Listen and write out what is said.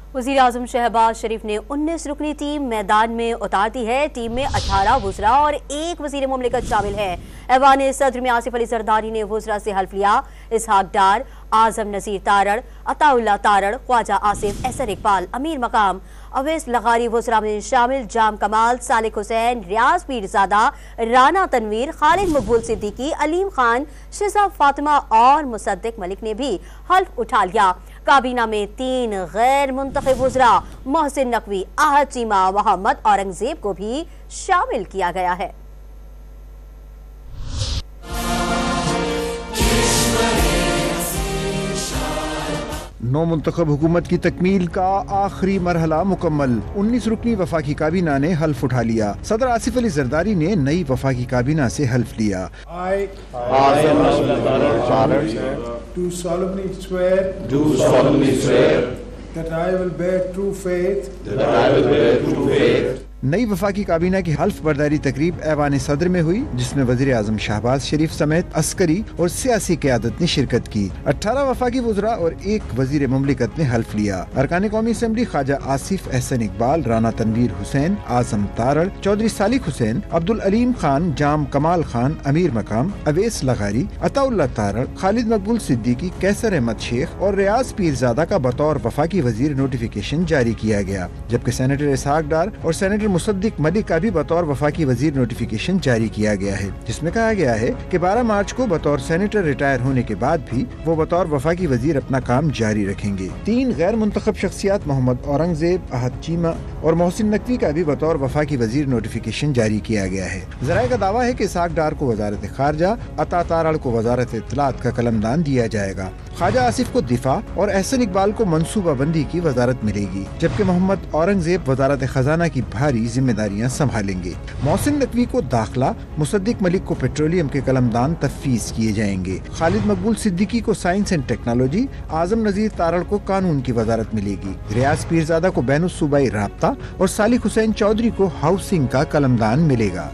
वज़ीर-ए-आज़म शहबाज शरीफ ने 19 रुकनी टीम मैदान में उतार दी है। टीम में 18 वुज़रा और 1 वज़ीर मुमलिकत शामिल है। ऐवान सदर में आसिफ अली जरदारी ने वुज़रा से हल्फ लिया। इसहाक डार, आज़म नज़ीर तारड़, अताउल्लाह तारड़, ख्वाजा आसिफ, एसर इकबाल, अमीर मकाम, अवैस लगारी वुज़रा में शामिल जाम कमाल, सालिक हुसैन, रियाज पीरज़ादा, राना तनवीर, खालिद मकबूल सिद्दीकी, अलीम खान, शिजा फातिमा और मुसद्दिक मलिक ने भी हल्फ उठा लिया। काबीना में 3 गैर मुंतखब वुज़रा मोहसिन नकवी, आहद चीमा, मोहम्मद औरंगजेब को भी शामिल किया गया है। नौ मुंतखब हुकूमत की तकमील का आखिरी मरहला मुकम्मल। 19 रुकनी वफाकी काबीना ने हल्फ उठा लिया। सदर आसिफ अली जरदारी ने नई वफाकी काबीना से हल्फ लिया। Do solemnly swear that I will bear true faith नई वफाकी काबीना की हल्फ बर्दारी तकरीब ऐवान सदर में हुई, जिसमें वज़ीर आज़म शहबाज शरीफ समेत अस्करी और सियासी क़यादत ने शिरकत की। 18 वफाकी वुज़रा और 1 वज़ीर मुमलिकत ने हल्फ लिया। अरकान कौमी असम्बली ख्वाजा आसिफ, एहसन इकबाल, राना तनवीर हुसैन, आज़म तारड़, चौधरी सालिक हुसैन, अब्दुल अलीम खान, जाम कमाल खान, अमीर मकाम, अवैस लगारी, अताउल्लाह तारड़, खालिद मकबूल सिद्दीकी, कैसर अहमद शेख और रियाज पीरज़ादा का बतौर वफाकी वज़ीर नोटिफिकेशन जारी किया गया, जबकि सेनेटर इसहाक डार और सेनेटर मुसद्दिक मलिक का भी बतौर वफाकी वजीर नोटिफिकेशन जारी किया गया है, जिसमें कहा गया है कि 12 मार्च को बतौर सेनेटर रिटायर होने के बाद भी वो बतौर वफाकी वजीर अपना काम जारी रखेंगे। 3 गैर मुंतखब शख्सियात मोहम्मद औरंगजेब, अहद चीमा और मोहसिन नकवी का भी बतौर वफाकी वजीर नोटिफिकेशन जारी किया गया है। ज़राए का दावा है कि इसहाक डार को वजारत खारजा, अता तारड़ को वजारत इत्तलात का कलमदान दिया जाएगा। ख्वाजा आसिफ को दिफा और एहसन इकबाल को मनसूबा बंदी की वजारत मिलेगी, जबकि मोहम्मद औरंगजेब वजारत खजाना की भारी जिम्मेदारियां संभालेंगे। मोहसिन नकवी को दाखिला, मुसद्दिक मलिक को पेट्रोलियम के कलमदान तफवीज किए जाएंगे। खालिद मकबूल सिद्दीकी को साइंस एंड टेक्नोलॉजी, आज़म नज़ीर तारड़ को कानून की वजारत मिलेगी। रियाज पीरज़ादा को बैनुस सूबाई राब्ता और सालिक हुसैन चौधरी को हाउसिंग का कलमदान मिलेगा।